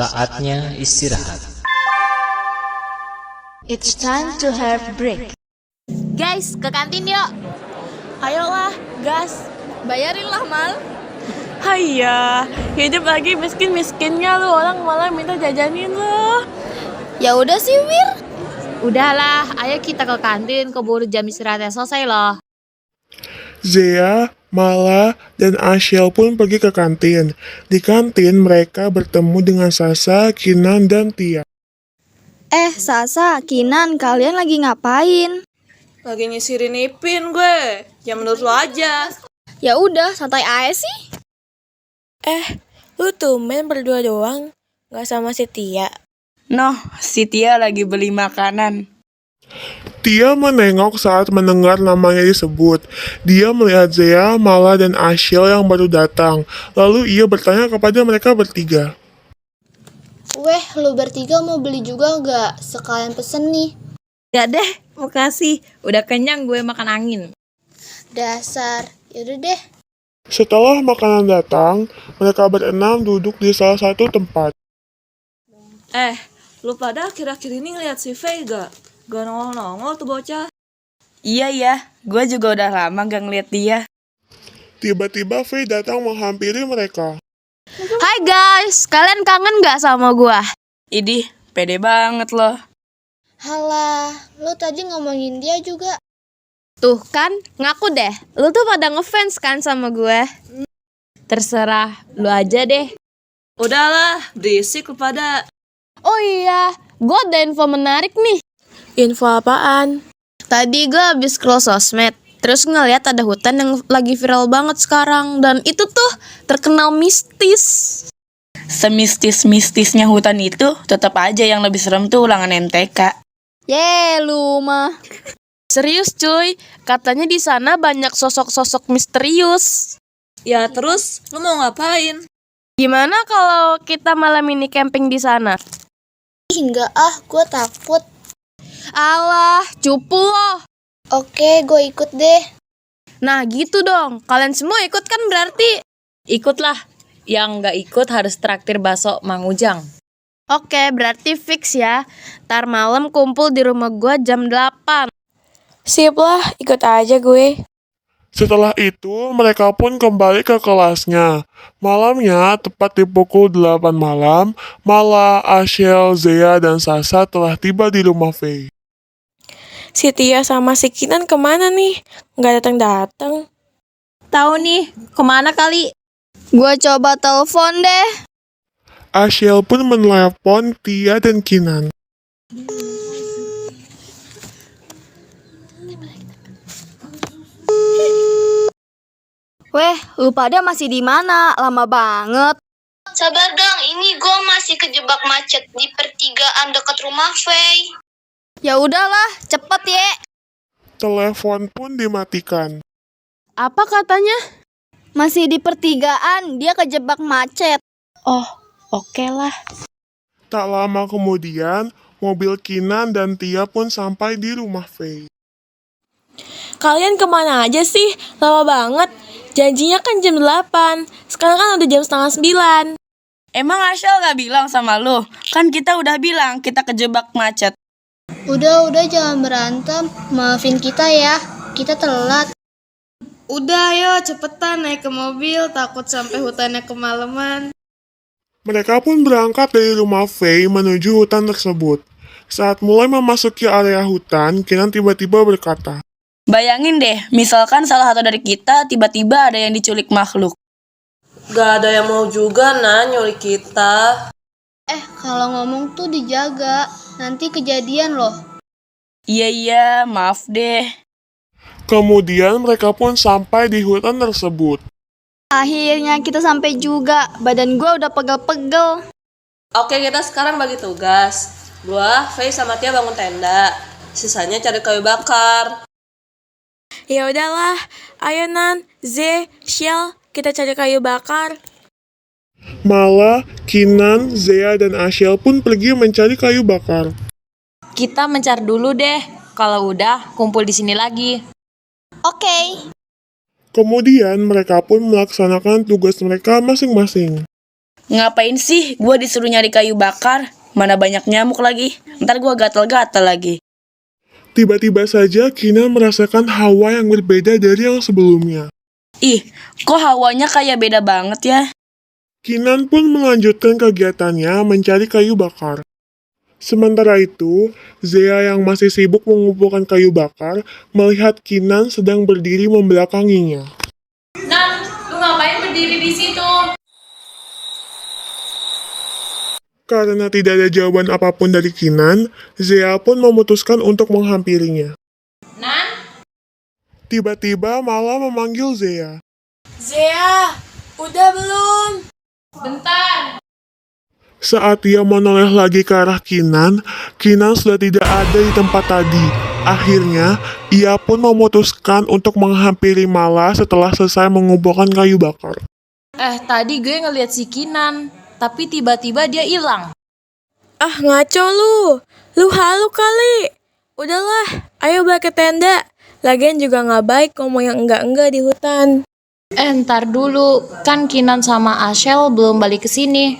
Saatnya istirahat. It's time to have break. Guys, ke kantin yuk. Ayolah, gas. Bayarin lah, Mal. Haiya, hidup lagi miskin-miskinnya lu, orang malah minta jajanin lu. Ya udah sih, Wir. Udahlah, ayo kita ke kantin, keburu jam istirahatnya selesai loh. Zea, Mala, dan Ashel pun pergi ke kantin. Di kantin mereka bertemu dengan Sasa, Kinan, dan Tia. Sasa, Kinan, kalian lagi ngapain? Lagi nyisirin Ipin gue. Ya menurut lo aja. Ya udah, santai aja sih. Lu tumben berdua doang, gak sama si Tia. Noh, si Tia lagi beli makanan. Tia menengok saat mendengar namanya disebut. Dia melihat Zea, Mala, dan Ashel yang baru datang. Lalu ia bertanya kepada mereka bertiga. Weh, lu bertiga mau beli juga gak? Sekalian pesen nih. Ya deh, makasih. Udah kenyang gue makan angin. Dasar, yaudah deh. Setelah makanan datang, mereka berenam duduk di salah satu tempat. Lu pada akhir-akhir ini ngeliat si Faye gak? Gak nongol-nongol tuh bocah. Iya, gue juga udah lama gak ngeliat dia. Tiba-tiba Faye datang menghampiri mereka. Hai guys, kalian kangen gak sama gua? Idih, pede banget loh. Halah, lu tadi ngomongin dia juga. Tuh kan, ngaku deh. Lu tuh pada ngefans kan sama gue? Terserah, lu aja deh. Udahlah, berisik lu pada. Oh iya, gue ada info menarik nih. Info apaan? Tadi gue habis scroll sosmed, terus ngeliat ada hutan yang lagi viral banget sekarang. Dan itu tuh terkenal mistis. Semistis-mistisnya hutan itu, tetap aja yang lebih serem tuh ulangan MTK. Lu mah. Serius cuy, katanya di sana banyak sosok-sosok misterius. Ya terus, lu mau ngapain? Gimana kalau kita malam ini camping di sana? Enggak gue takut. Alah, cupu loh. Oke, gue ikut deh. Nah gitu dong, kalian semua ikut kan berarti? Ikutlah, yang gak ikut harus traktir bakso Mang Ujang. Oke, berarti fix ya. Ntar malam kumpul di rumah gue jam 8. Sip lah, ikut aja gue. Setelah itu, mereka pun kembali ke kelasnya. Malamnya, tepat di pukul 8 malam, Mala, Ashel, Zea, dan Sasa telah tiba di rumah Faye. Si Tia sama si Kinan kemana nih? Gak datang-datang. Tahu nih, kemana kali? Gue coba telepon deh. Ashel pun menelepon Tia dan Kinan. Weh, lu pada masih di mana? Lama banget. Sabar dong, ini gue masih kejebak macet di pertigaan dekat rumah Faye. Ya udahlah, cepet ya. Telepon pun dimatikan. Apa katanya? Masih di pertigaan, dia kejebak macet. Oh, oke lah. Tak lama kemudian, mobil Kinan dan Tia pun sampai di rumah Faye. Kalian kemana aja sih? Lama banget. Janjinya kan jam 8. Sekarang kan udah jam setengah 9. Emang Ashel gak bilang sama lu? Kan kita udah bilang kita kejebak macet. Udah jangan berantem. Maafin kita ya, kita telat. Udah ayo cepetan naik ke mobil, takut sampai hutannya kemalaman. Mereka pun berangkat dari rumah Faye menuju hutan tersebut. Saat mulai memasuki area hutan, Kinan tiba-tiba berkata, Bayangin deh, misalkan salah satu dari kita tiba-tiba ada yang diculik makhluk. Gak ada yang mau juga nyulik kita. Kalau ngomong tuh dijaga, nanti kejadian loh. Iya, maaf deh. Kemudian mereka pun sampai di hutan tersebut. Akhirnya kita sampai juga, badan gue udah pegel-pegel. Oke, kita sekarang bagi tugas. Gua, Faye sama Tia bangun tenda. Sisanya cari kayu bakar. Ya udahlah, ayo Nan, Z, Shell, kita cari kayu bakar. Mala, Kinan, Zea, dan Ashel pun pergi mencari kayu bakar. Kita mencari dulu deh. Kalau udah, kumpul di sini lagi. Oke. Kemudian mereka pun melaksanakan tugas mereka masing-masing. Ngapain sih gue disuruh nyari kayu bakar? Mana banyak nyamuk lagi. Ntar gue gatal-gatal lagi. Tiba-tiba saja Kinan merasakan hawa yang berbeda dari yang sebelumnya. Ih, kok hawanya kayak beda banget ya? Kinan pun melanjutkan kegiatannya mencari kayu bakar. Sementara itu, Zea yang masih sibuk mengumpulkan kayu bakar melihat Kinan sedang berdiri membelakanginya. Nan, lu ngapain berdiri di situ? Karena tidak ada jawaban apapun dari Kinan, Zea pun memutuskan untuk menghampirinya. Nan? Tiba-tiba Mala memanggil Zea. Zea, udah belum? Bentar. Saat ia menoleh lagi ke arah Kinan, Kinan sudah tidak ada di tempat tadi. Akhirnya, ia pun memutuskan untuk menghampiri Mala setelah selesai mengumpulkan kayu bakar. Tadi gue ngeliat si Kinan, tapi tiba-tiba dia hilang. Ah, ngaco lu. Lu halu kali. Udahlah, ayo balik ke tenda. Lagian juga nggak baik ngomong yang enggak-enggak di hutan. Ntar dulu, kan Kinan sama Ashel belum balik ke sini.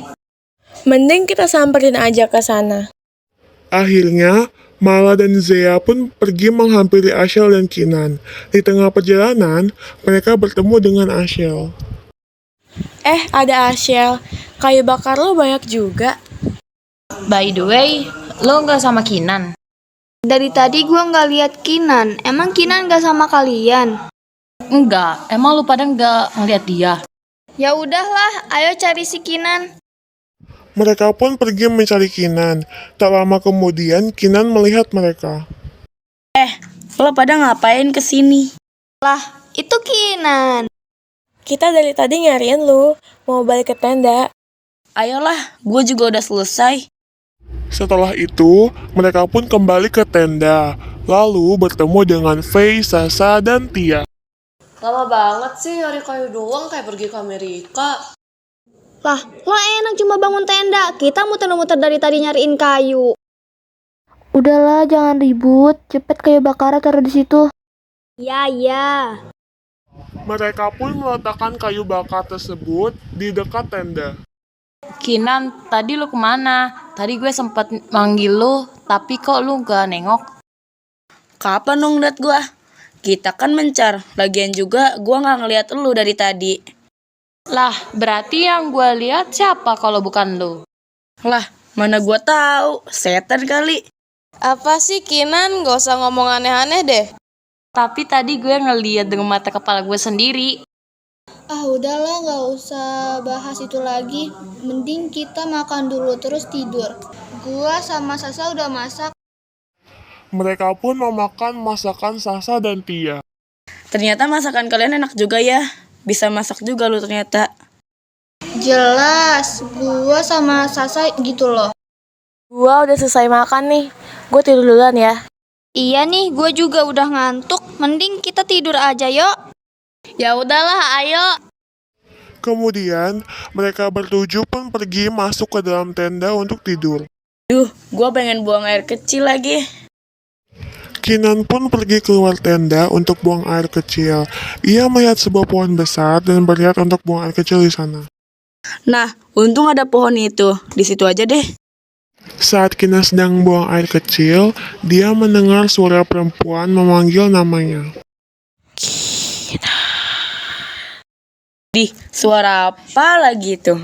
Mending kita samperin aja ke sana. Akhirnya, Mala dan Zea pun pergi menghampiri Ashel dan Kinan. Di tengah perjalanan, mereka bertemu dengan Ashel. Ada Ashel. Kayu bakar lo banyak juga. By the way, lo nggak sama Kinan? Dari tadi gua nggak lihat Kinan. Emang Kinan nggak sama kalian? Enggak, emang lo pada nggak ngeliat dia? Ya udahlah, ayo cari si Kinan. Mereka pun pergi mencari Kinan. Tak lama kemudian, Kinan melihat mereka. Lo pada ngapain kesini? Lah, itu Kinan. Kita dari tadi nyariin lu. Mau balik ke tenda. Ayolah, gue juga udah selesai. Setelah itu, mereka pun kembali ke tenda. Lalu bertemu dengan Faye, Sasa, dan Tia. Lama banget sih nyari kayu doang kayak pergi ke Amerika. Lah, lo enak cuma bangun tenda. Kita muter-muter dari tadi nyariin kayu. Udahlah, jangan ribut. Cepet kayu bakar taruh di situ. Ya. Mereka pun meletakkan kayu bakar tersebut di dekat tenda. Kinan, tadi lo kemana? Tadi gue sempet manggil lo, tapi kok lo nggak nengok? Kapan dong liat gue? Kita kan mencar. Lagian juga gue nggak ngeliat lu dari tadi. Lah, berarti yang gue lihat siapa kalau bukan lo? Lah, mana gue tahu? Setan kali. Apa sih Kinan? Gak usah ngomong aneh-aneh deh. Tapi tadi gue ngeliat dengan mata kepala gue sendiri. Ah udahlah, nggak usah bahas itu lagi. Mending kita makan dulu terus tidur. Gua sama Sasa udah masak. Mereka pun memakan masakan Sasa dan Tia. Ternyata masakan kalian enak juga ya. Bisa masak juga lu ternyata. Jelas, gua sama Sasa gitu loh. Gua udah selesai makan nih. Gue tidur duluan ya. Iya nih, gua juga udah ngantuk. Mending kita tidur aja yuk. Ya udahlah, ayo. Kemudian, mereka bertujuh pun pergi masuk ke dalam tenda untuk tidur. Gue pengen buang air kecil lagi. Kinan pun pergi keluar tenda untuk buang air kecil. Ia melihat sebuah pohon besar dan berniat untuk buang air kecil di sana. Nah, untung ada pohon itu. Di situ aja deh. Saat Kinan sedang buang air kecil, dia mendengar suara perempuan memanggil namanya. Suara apa lagi tuh?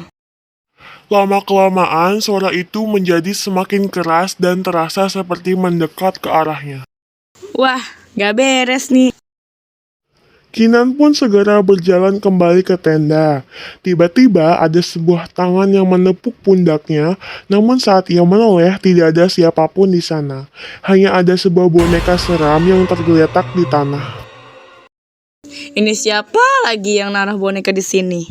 Lama-kelamaan, suara itu menjadi semakin keras dan terasa seperti mendekat ke arahnya. Wah, gak beres nih. Kinan pun segera berjalan kembali ke tenda. Tiba-tiba ada sebuah tangan yang menepuk pundaknya, namun saat ia menoleh tidak ada siapapun di sana. Hanya ada sebuah boneka seram yang tergeletak di tanah. Ini siapa lagi yang naruh boneka di sini?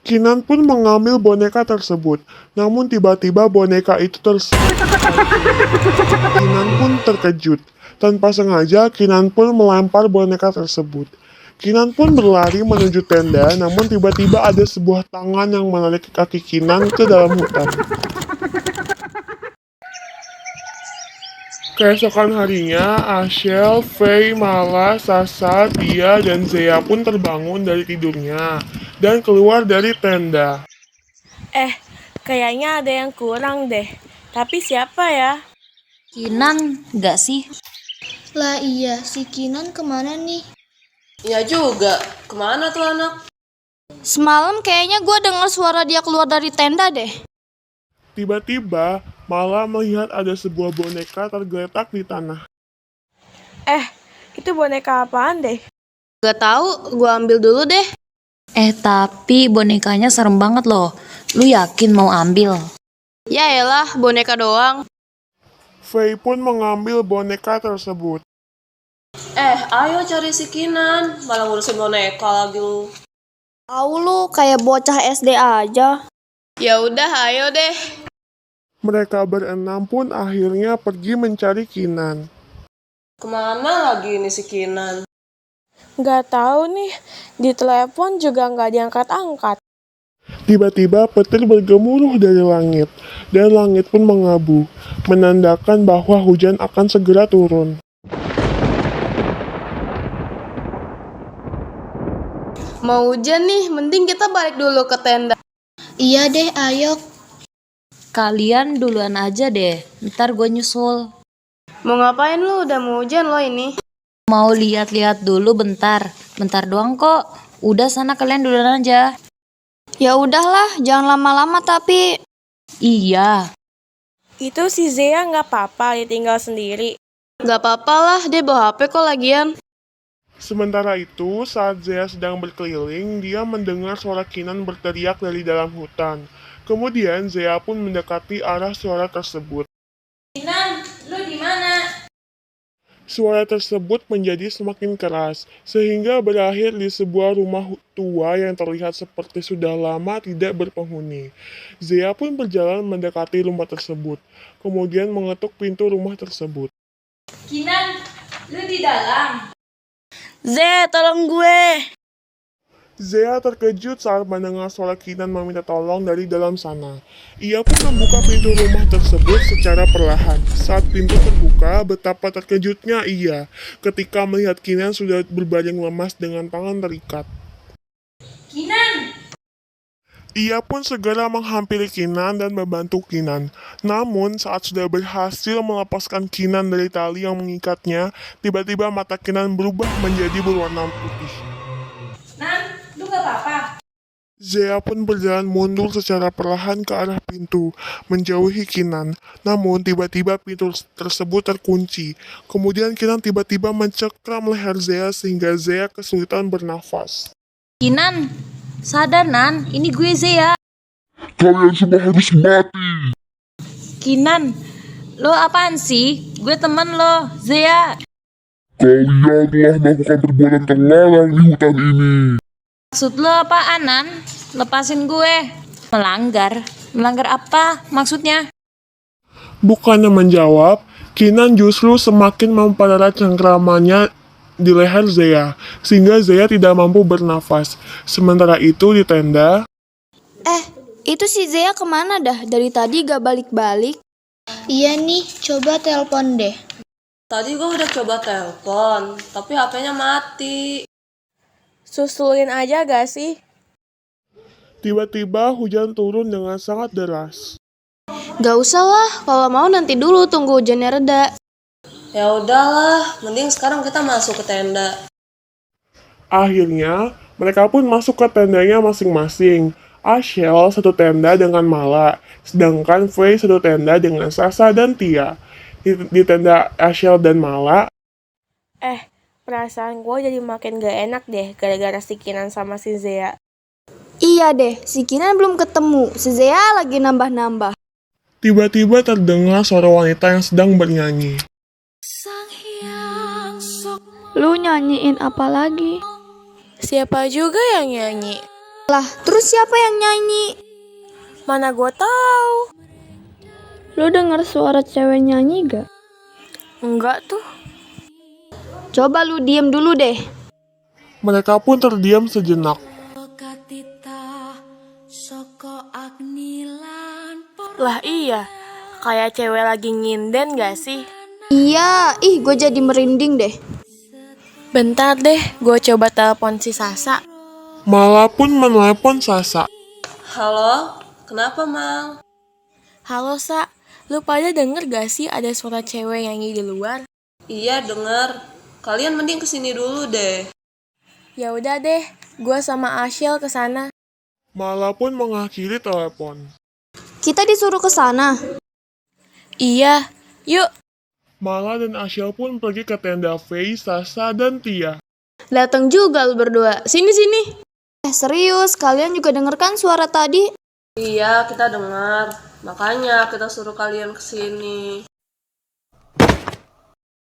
Kinan pun mengambil boneka tersebut, namun tiba-tiba boneka itu Kinan pun terkejut. Tanpa sengaja, Kinan pun melempar boneka tersebut. Kinan pun berlari menuju tenda, namun tiba-tiba ada sebuah tangan yang menarik kaki Kinan ke dalam hutan. Keesokan harinya, Ashel, Faye, Mala, Sasa, Tia, dan Zea pun terbangun dari tidurnya dan keluar dari tenda. Kayaknya ada yang kurang deh. Tapi siapa ya? Kinan nggak sih? Lah iya, si Kinan kemana nih? Ya juga. Kemana tuh anak? Semalam kayaknya gue dengar suara dia keluar dari tenda deh. Tiba-tiba, Mala melihat ada sebuah boneka tergeletak di tanah. Itu boneka apaan deh? Gak tahu, gua ambil dulu deh. Tapi bonekanya serem banget loh. Lu yakin mau ambil? Ya elah, boneka doang. Faye pun mengambil boneka tersebut. Ayo cari si Kinan. Malah ngurusin boneka lagi lu. Tahu lu kayak bocah SD aja. Ya udah, ayo deh. Mereka berenam pun akhirnya pergi mencari Kinan. Kemana lagi ini si Kinan? Gak tahu nih. Di telepon juga gak diangkat-angkat. Tiba-tiba petir bergemuruh dari langit, dan langit pun mengabu, menandakan bahwa hujan akan segera turun. Mau hujan nih, mending kita balik dulu ke tenda. Iya deh, ayo. Kalian duluan aja deh, ntar gue nyusul. Mau ngapain lu? Udah mau hujan lo ini. Mau lihat-lihat dulu bentar doang kok. Udah sana kalian duluan aja. Ya udahlah, jangan lama-lama tapi. Iya. Itu si Zea gak apa-apa ditinggal sendiri. Gak apa-apa lah, dia bawa HP kok lagian. Sementara itu, saat Zea sedang berkeliling, dia mendengar suara Kinan berteriak dari dalam hutan. Kemudian, Zea pun mendekati arah suara tersebut. Kinan, lu di mana? Suara tersebut menjadi semakin keras, sehingga berakhir di sebuah rumah tua yang terlihat seperti sudah lama tidak berpenghuni. Zea pun berjalan mendekati rumah tersebut, kemudian mengetuk pintu rumah tersebut. Kinan, lu di dalam. Zea, tolong gue. Zea terkejut saat mendengar suara Kinan meminta tolong dari dalam sana. Ia pun membuka pintu rumah tersebut secara perlahan. Saat pintu terbuka, betapa terkejutnya ia ketika melihat Kinan sudah berbaring lemas dengan tangan terikat. Kinan! Ia pun segera menghampiri Kinan dan membantu Kinan. Namun, saat sudah berhasil melepaskan Kinan dari tali yang mengikatnya, tiba-tiba mata Kinan berubah menjadi berwarna putih. Nan, lu gak apa-apa? Zea pun berjalan mundur secara perlahan ke arah pintu, menjauhi Kinan. Namun, tiba-tiba pintu tersebut terkunci. Kemudian Kinan tiba-tiba mencekram leher Zea sehingga Zea kesulitan bernafas. Kinan, sadar Nan, ini gue Zea. Kalian semua harus mati! Kinan, lo apaan sih? Gue temen lo, Zea. Kalian telah melakukan perbuatan terlarang di hutan ini. Maksud lo apaan, Nan? Lepasin gue. Melanggar? Melanggar apa maksudnya? Bukannya menjawab, Kinan justru semakin mempererat cengkramannya di leher Zea, sehingga Zea tidak mampu bernafas. Sementara itu di tenda, Itu si Zea kemana dah? Dari tadi gak balik-balik. Iya nih, coba telepon deh. Tadi gue udah coba telepon, tapi HP-nya mati. Susulin aja gak sih? tiba-tiba hujan turun dengan sangat deras. Gak usah lah, kalau mau nanti dulu tunggu hujannya reda. Ya udahlah, mending sekarang kita masuk ke tenda. Akhirnya, mereka pun masuk ke tendanya masing-masing. Ashel satu tenda dengan Mala, sedangkan Faye satu tenda dengan Sasa dan Tia. Di tenda Ashel dan Mala, Perasaan gue jadi makin gak enak deh gara-gara si Kinan sama si Zea. Iya deh, si Kinan belum ketemu. Si Zea lagi nambah-nambah. tiba-tiba terdengar suara wanita yang sedang bernyanyi. Lu nyanyiin apa lagi? Siapa juga yang nyanyi? Lah, terus siapa yang nyanyi? Mana gue tahu? Lu denger suara cewek nyanyi gak? Enggak tuh. Coba lu diem dulu deh. Mereka pun terdiam sejenak. Lah iya, kayak cewek lagi nginden gak sih? Iya, gue jadi merinding deh. Bentar deh, gue coba telepon si Sasa. Mala pun menelepon Sasa. Halo, Kenapa, Mang? Halo, Sa. Lu pada denger gak sih ada suara cewek nyanyi di luar? Iya, denger. Kalian mending kesini dulu deh. Ya udah deh, gua sama Ashel ke sana. Mala pun mengakhiri telepon. Kita disuruh ke sana. Iya, yuk. Mala dan Ashel pun pergi ke tenda Faye, Sasa, dan Tia. Datang juga lu berdua. Sini. Serius, kalian juga dengarkan suara tadi? Iya, kita dengar. Makanya kita suruh kalian kesini.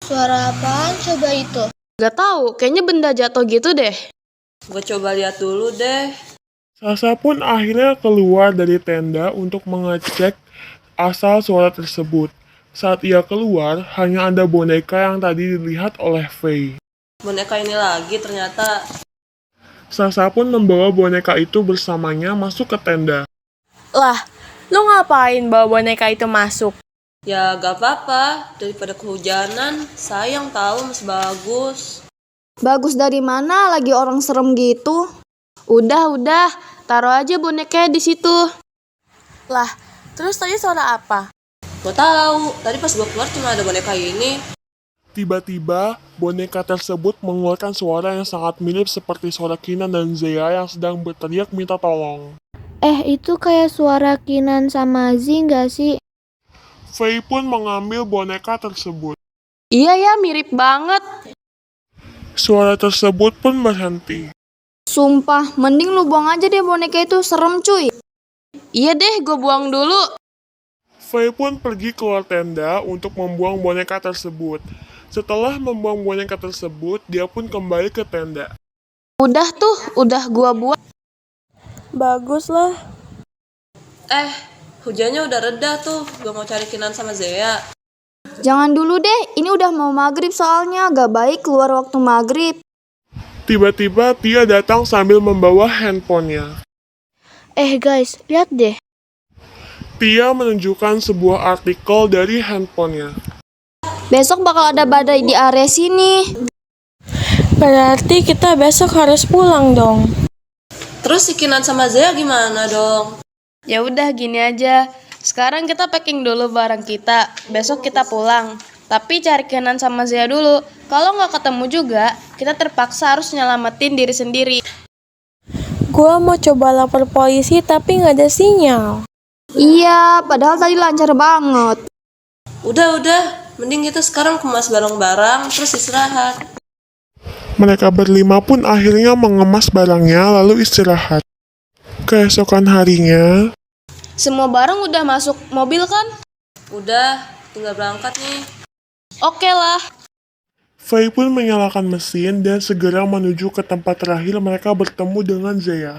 Suara apaan coba itu? Gak tahu, kayaknya benda jatuh gitu deh. Gue coba lihat dulu deh. Sasa pun akhirnya keluar dari tenda untuk mengecek asal suara tersebut. Saat ia keluar, hanya ada boneka yang tadi dilihat oleh Faye. Boneka ini lagi ternyata. Sasa pun membawa boneka itu bersamanya masuk ke tenda. Lah, lu ngapain bawa boneka itu masuk? Ya gak apa-apa, daripada kehujanan, sayang tahu masih bagus. Bagus dari mana? Lagi orang serem gitu. Udah, taruh aja bonekanya di situ. Lah, terus tadi suara apa? Gue tahu, tadi pas gue keluar cuma ada boneka ini. Tiba-tiba, boneka tersebut mengeluarkan suara yang sangat mirip seperti suara Kinan dan Zea yang sedang berteriak minta tolong. Itu kayak suara Kinan sama Zi nggak sih? Faye pun mengambil boneka tersebut. Iya ya, mirip banget. Suara tersebut pun berhenti. Sumpah, mending lu buang aja deh boneka itu, serem cuy. Iya deh, gue buang dulu. Faye pun pergi keluar tenda untuk membuang boneka tersebut. Setelah membuang boneka tersebut, dia pun kembali ke tenda. Udah gua buang. Bagus lah. Hujannya udah reda tuh. Gue mau cari Kinan sama Zea. Jangan dulu deh, ini udah mau maghrib soalnya, gak baik keluar waktu maghrib. Tiba-tiba Tia datang sambil membawa handphonenya. Guys, lihat deh. Tia menunjukkan sebuah artikel dari handphonenya. Besok bakal ada badai di area sini. Berarti kita besok harus pulang dong. Terus si Kinan sama Zea gimana dong? Ya udah gini aja. Sekarang kita packing dulu barang kita. Besok kita pulang. Tapi cari Kenan sama Zia dulu. Kalau nggak ketemu juga, kita terpaksa harus nyelamatin diri sendiri. Gua mau coba lapor polisi tapi nggak ada sinyal. Iya, padahal tadi lancar banget. Udah. Mending kita sekarang kemas barang-barang terus istirahat. Mereka berlima pun akhirnya mengemas barangnya lalu istirahat. Keesokan harinya, Semua barang udah masuk mobil kan? Udah, tinggal berangkat nih. Oke lah. Faye pun menyalakan mesin dan segera menuju ke tempat terakhir mereka bertemu dengan Zea.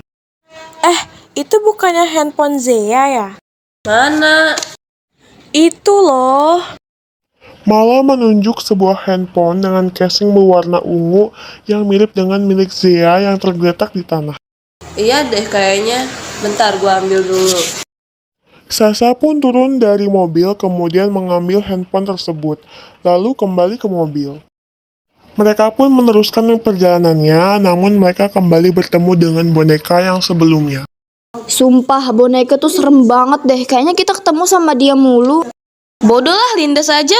Itu bukannya handphone Zea ya? Mana? Itu loh. Mala menunjuk sebuah handphone dengan casing berwarna ungu yang mirip dengan milik Zea yang tergeletak di tanah. Iya deh kayaknya. Bentar gua ambil dulu. Sasa pun turun dari mobil kemudian mengambil handphone tersebut, lalu kembali ke mobil. Mereka pun meneruskan perjalanannya, namun mereka kembali bertemu dengan boneka yang sebelumnya. Sumpah, boneka tuh serem banget deh. Kayaknya kita ketemu sama dia mulu. Bodoh lah, lindas aja.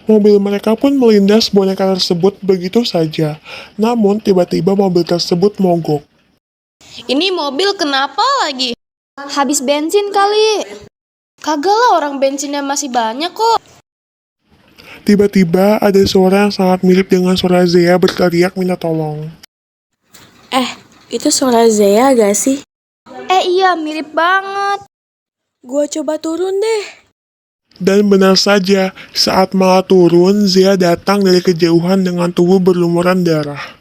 Mobil mereka pun melindas boneka tersebut begitu saja, namun tiba-tiba mobil tersebut mogok. Ini mobil kenapa lagi? Habis bensin kali. Kagak lah, orang bensinnya masih banyak kok. Tiba-tiba ada suara yang sangat mirip dengan suara Zea berteriak minta tolong. Itu suara Zea gak sih? Iya, mirip banget. Gua coba turun deh. Dan benar saja, saat Mala turun, Zea datang dari kejauhan dengan tubuh berlumuran darah.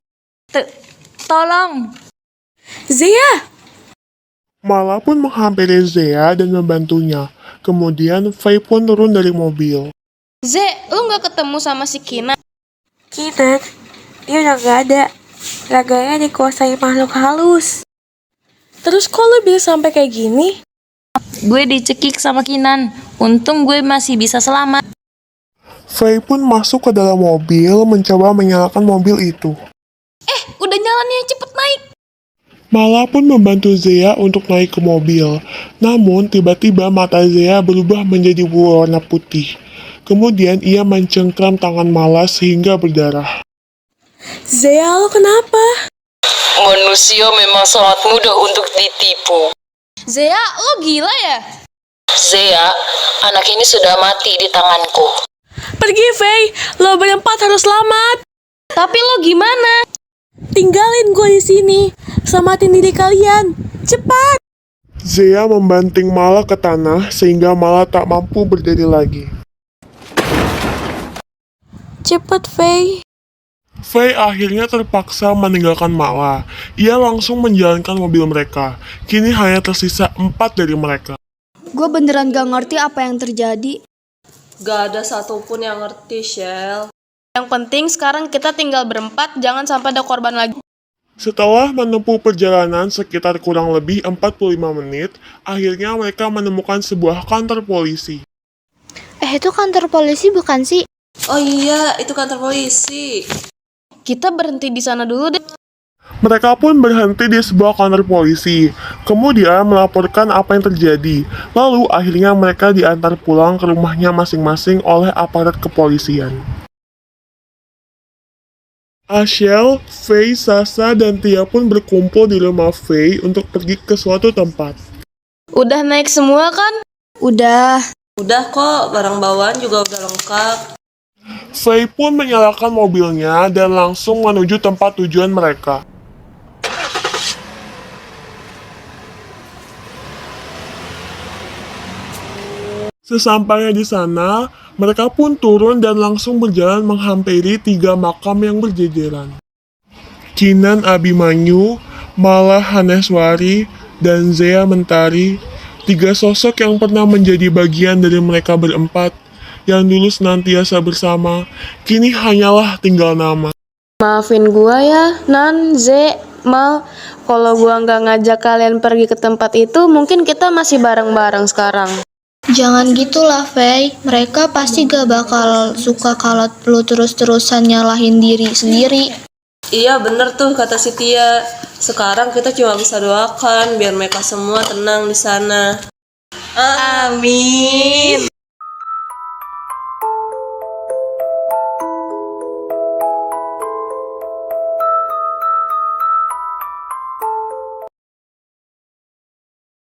Tolong. Zea! Mala pun menghampiri Zea dan membantunya. Kemudian Faye pun turun dari mobil. Ze, lu nggak ketemu sama si Kinan? Kinan, dia udah gak ada. Raganya dikuasai makhluk halus. Terus kok lu bisa sampai kayak gini? Gue dicekik sama Kinan. Untung gue masih bisa selamat. Faye pun masuk ke dalam mobil mencoba menyalakan mobil itu. Udah nyala nih, cepet naik. Mala pun membantu Zea untuk naik ke mobil. Namun, tiba-tiba mata Zea berubah menjadi berwarna putih. Kemudian ia mencengkram tangan Mala sehingga berdarah. Zea, lo kenapa? Manusia memang sangat mudah untuk ditipu. Zea, lo gila ya? Zea, anak ini sudah mati di tanganku. Pergi, Faye. Lo berempat harus selamat. Tapi lo gimana? Tinggalin gue di sini. Selamatin diri kalian. Cepat. Zea membanting Mala ke tanah sehingga Mala tak mampu berdiri lagi. Cepat, Faye. Faye akhirnya terpaksa meninggalkan Mala. Ia langsung menjalankan mobil mereka. Kini hanya tersisa 4 dari mereka. Gue beneran gak ngerti apa yang terjadi. Gak ada satupun yang ngerti, Shell. Yang penting sekarang kita tinggal berempat, jangan sampai ada korban lagi. Setelah menempuh perjalanan sekitar kurang lebih 45 menit, akhirnya mereka menemukan sebuah kantor polisi. Itu kantor polisi bukan sih? Oh iya, itu kantor polisi. Kita berhenti di sana dulu deh. Mereka pun berhenti di sebuah kantor polisi, kemudian melaporkan apa yang terjadi. Lalu akhirnya mereka diantar pulang ke rumahnya masing-masing oleh aparat kepolisian. Ashel, Faye, Sasa, dan Tia pun berkumpul di rumah Faye untuk pergi ke suatu tempat. Udah naik semua kan? Udah. Udah kok, barang bawaan juga udah lengkap. Faye pun menyalakan mobilnya dan langsung menuju tempat tujuan mereka. Sesampainya di sana, mereka pun turun dan langsung berjalan menghampiri 3 makam yang berjejeran. Kinan Abimanyu, Mala Haneswari, dan Zea Mentari, 3 sosok yang pernah menjadi bagian dari mereka berempat, yang dulu senantiasa bersama, kini hanyalah tinggal nama. Maafin gua ya, Nan, Ze, Mal. Kalau gua nggak ngajak kalian pergi ke tempat itu, mungkin kita masih bareng-bareng sekarang. Jangan gitulah, Faye. Mereka pasti gak bakal suka kalau lu terus-terusan nyalahin diri sendiri. Iya bener tuh kata si Tia. Sekarang kita cuma bisa doakan biar mereka semua tenang di sana. Amin.